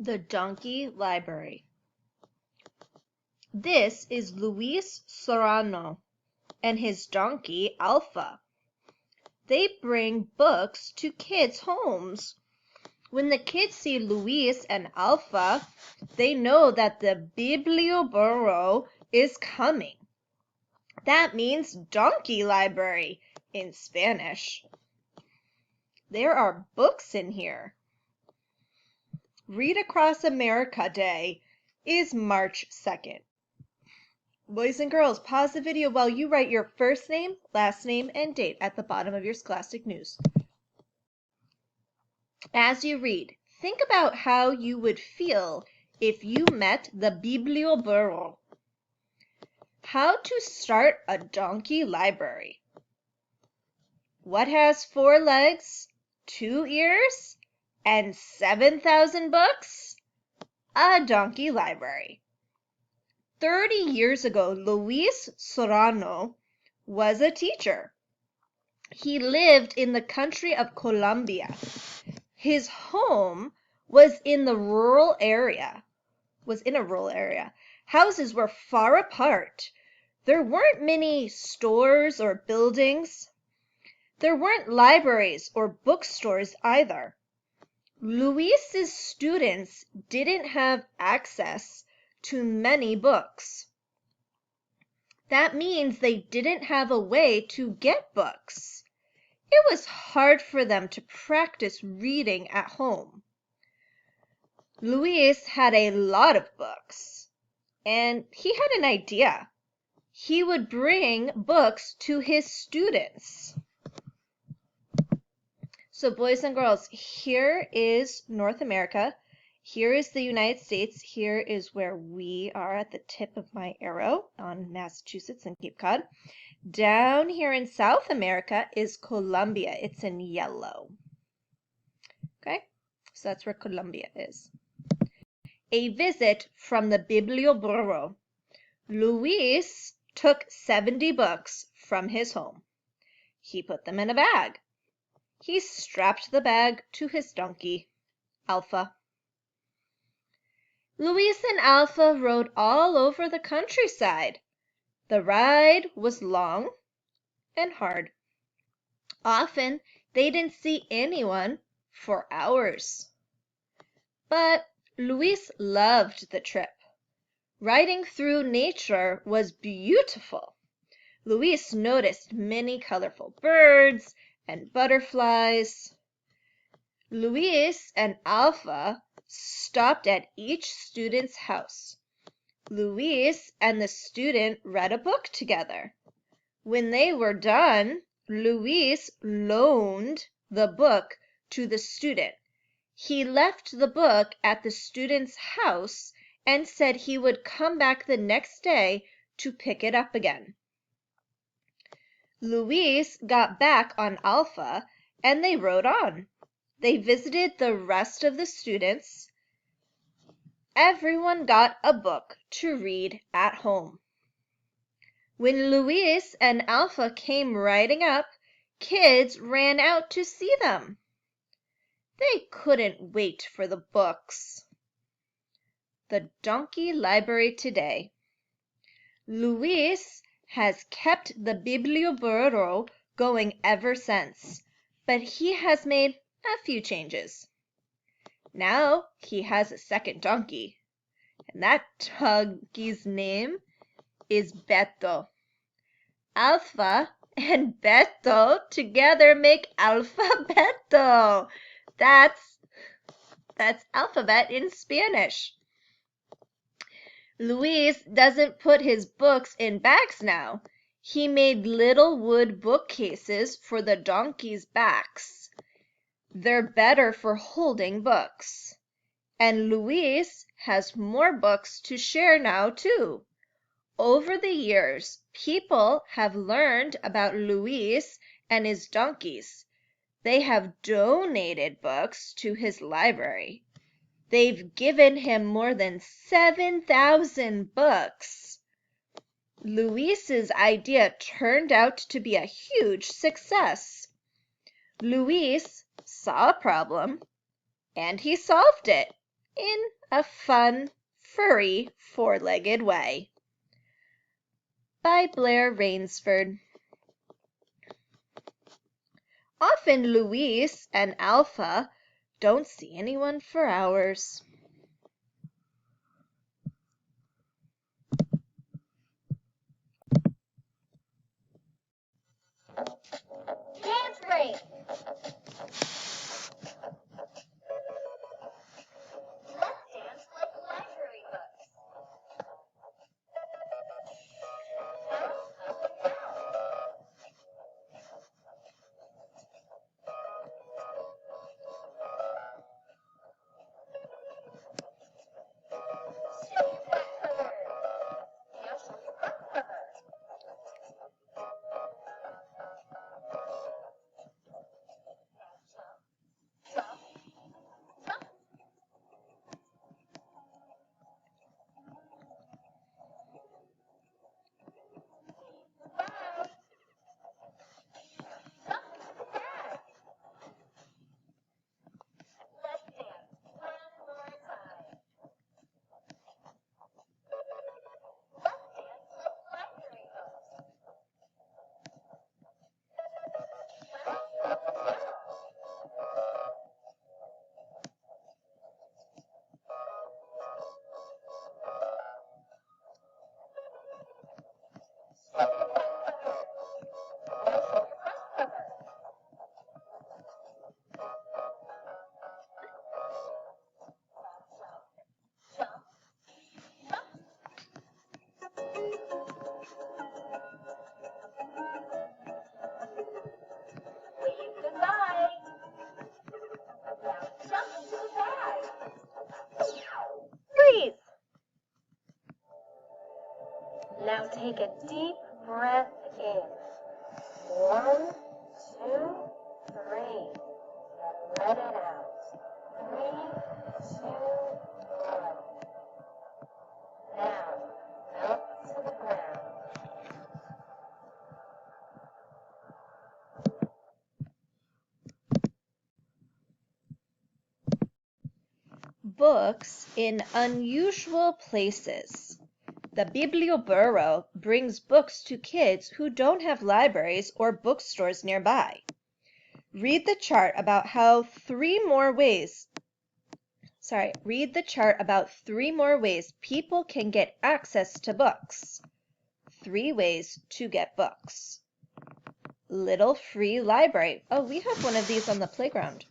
The Donkey Library. This is Luis Serrano and his donkey Alpha. They bring books to kids' homes. When the kids see Luis and Alpha, they know that the Biblioburro is coming. That means donkey library in Spanish. There are books in here. Read Across America Day is March 2nd. Boys and girls, pause the video while you write your first name, last name, and date at the bottom of your Scholastic News. As you read, think about how you would feel if you met the Biblioburro. How to start a donkey library. What has 4 legs, 2 ears, and 7,000 books? A donkey library. 30 years ago, Luis Serrano was a teacher. He lived in the country of Colombia. His home was in a rural area. Houses were far apart. There weren't many stores or buildings. There weren't libraries or bookstores either. Luis's students didn't have access to many books. That means they didn't have a way to get books. It was hard for them to practice reading at home. Luis had a lot of books, and he had an idea. He would bring books to his students. So boys and girls, here is North America. Here is the United States. Here is where we are at the tip of my arrow on Massachusetts and Cape Cod. Down here in South America is Colombia. It's in yellow. Okay, so that's where Colombia is. A visit from the Biblioburro. Luis took 70 books from his home. He put them in a bag. He strapped the bag to his donkey, Alpha. Luis and Alpha rode all over the countryside. The ride was long and hard. Often they didn't see anyone for hours. But Luis loved the trip. Riding through nature was beautiful. Luis noticed many colorful birds and butterflies. Luis and Alpha stopped at each student's house. Luis and the student read a book together. When they were done, Luis loaned the book to the student. He left the book at the student's house and said he would come back the next day to pick it up again. Luis got back on Alpha and they rode on. They visited the rest of the students. Everyone got a book to read at home. When Luis and Alpha came riding up, kids ran out to see them. They couldn't wait for the books. The Donkey Library today. Luis has kept the Biblioburro going ever since, but he has made a few changes. Now he has a second donkey, and that donkey's name is Beto. Alpha and Beto together make Alfabeto. That's alphabet in Spanish. Luis doesn't put his books in bags now. He made little wood bookcases for the donkeys' backs. They're better for holding books. And Luis has more books to share now too. Over the years, people have learned about Luis and his donkeys. They have donated books to his library. They've given him more than 7,000 books. Luis's idea turned out to be a huge success. Luis saw a problem and he solved it. in a fun, furry, four-legged way. By Blair Rainsford. Often Louise and Alpha don't see anyone for hours. Dance break. Let's dance like library books. Bounce up and down. Show your back cover. Now show your front cover. Now jump, jump, jump. Goodbye. Jump back. Let's dance one more time. Let's dance like library books. Bounce up and down. Show your back cover. Now show your front cover. Now jump, jump, jump. Wave goodbye. Now jump into the bag. Freeze! Now take a deep breath in. 1, 2, 3. Let it out. 3, 2, 1. Now, up to the ground. Books in unusual places. The Biblioburo brings books to kids who don't have libraries or bookstores nearby. Read the chart about three more ways people can get access to books. 3 ways to get books. Little free library. Oh, we have one of these on the playground.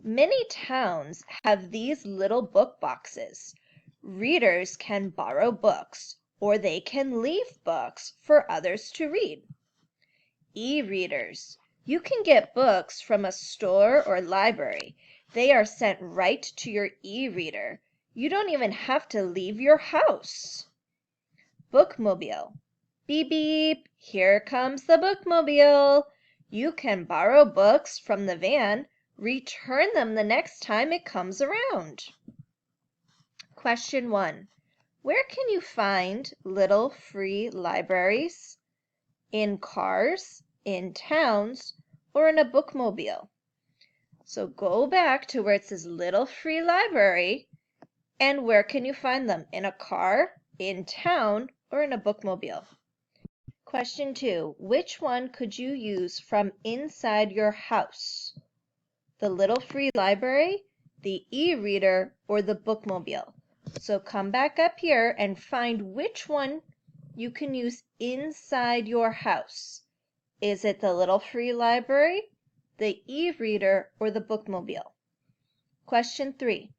Many towns have these little book boxes. Readers can borrow books, or they can leave books for others to read. E-readers. You can get books from a store or library. They are sent right to your e-reader. You don't even have to leave your house. Bookmobile. Beep beep, here comes the bookmobile. You can borrow books from the van, return them the next time it comes around. Question 1. Where can you find little free libraries? In cars, in towns, or in a bookmobile? So go back to where it says little free library, and where can you find them? In a car, in town, or in a bookmobile? Question 2. Which one could you use from inside your house? The little free library, the e-reader, or the bookmobile? So come back up here and find which one you can use inside your house. Is it the little free library, the e-reader, or the bookmobile? Question 3.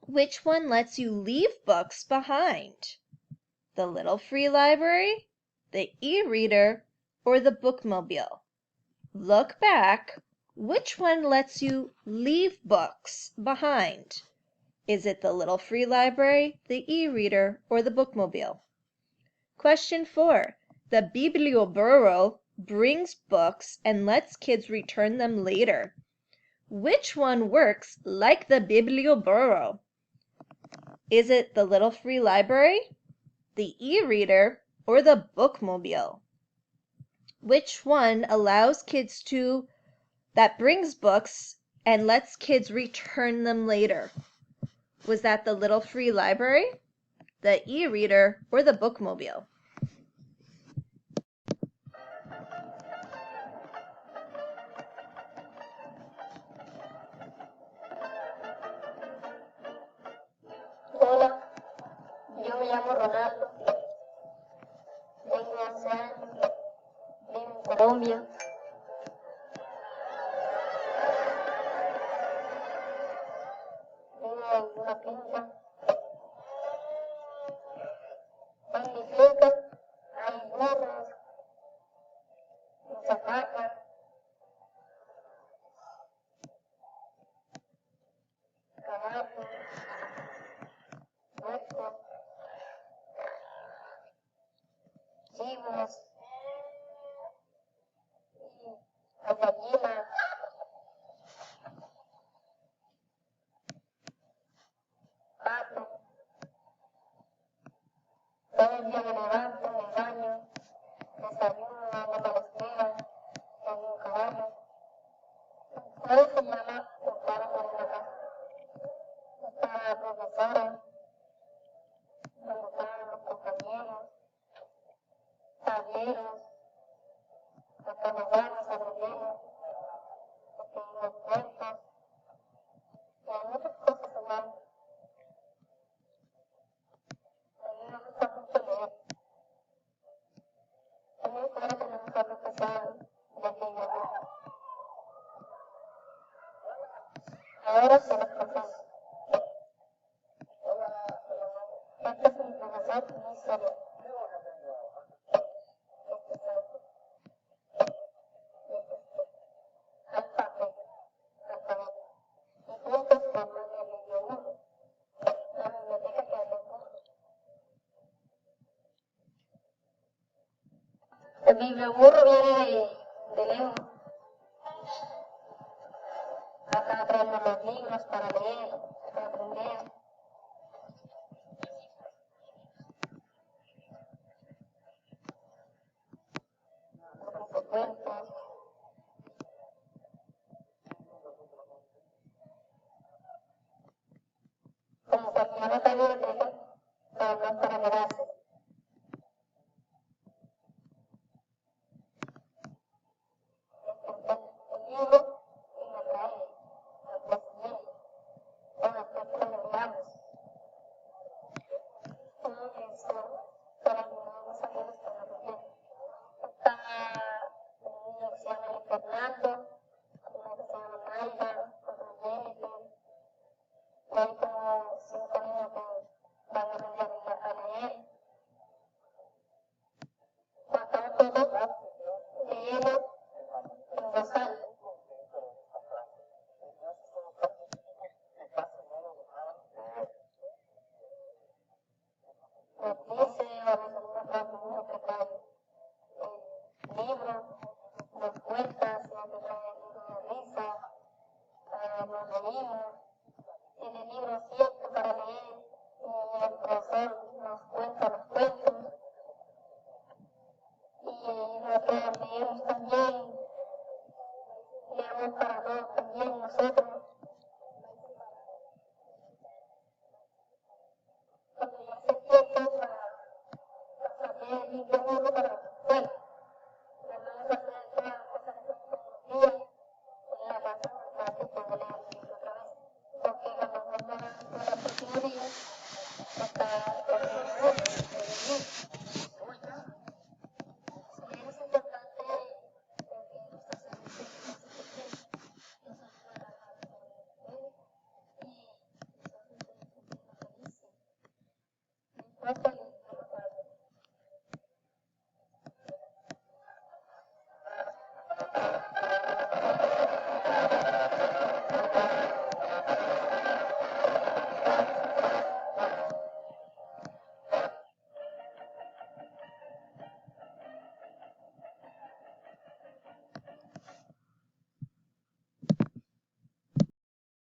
Which one lets you leave books behind? The little free library, the e-reader, or the bookmobile? Look back. Which one lets you leave books behind? Is it the little free library, the e-reader, or the bookmobile? Question 4. The Biblioburo brings books and lets kids return them later. Which one works like the Biblioburo? Is it the little free library, the e-reader, or the bookmobile? Which one allows kids that brings books and lets kids return them later? Was that the little free library, the e-reader, or the bookmobile? Hola, yo me llamo Ronaldo, tengo 11 años, vivo en Colombia. Vivo en una finca. En mi finca hay burros, muchas vacas, caballos, puercos, chivos, y hay gallinas, patos. Todo el día me levanto, me baño, desayuno, ando para la escuela, tengo un caballo. Todo se llama juntar por una casa. Está la profesora, donde están los compañeros, tableros, acá nos vamos a leer, escribimos cuentos, y hay muchas cosas humanas. A mí me gusta mucho leer. En mi escuela tenemos a profesor de biblioteca. Ahora se los confieso. Este es mi profesor muy serio. Este es algo. Alfabeto. Y juntos forman el bibliomundo, la biblioteca que hace el mundo. El biblioburro viene de lejos. Acá traemos los libros para leer, para aprender. Los cuentos. Como cualquier otra biblioteca, pero no es para quedarse. El libro y me trae al día siguiente, o después que lo leamos. Una atención para que no nos amigos con la mujer. Está un niño que se llama Fernando, una que se llama Mayra, otro Jennifer. Y hay como 5 niños que van a aprender a leer. Cuando todos leemos en voz alta. Nos dice a los alumnos que trae libros, nos cuenta, nos trae libros de risa, nos reímos, tiene libros siempre para leer, y el profesor nos cuenta los cuentos, y nosotros leemos también, leemos para todos también nosotros. Cuando ya se tiempo para hacer el libro para, bueno, vamos a hacer todas las cosas que hacemos todos los días en la casa, para que pueda leer el libro otra vez. Porque cuando vamos a la próxima día, está el libro. Es importante porque nuestra salud física se sostiene, nos ayuda a trabajar con el cuerpo y nos hace sentirnos felices. No importa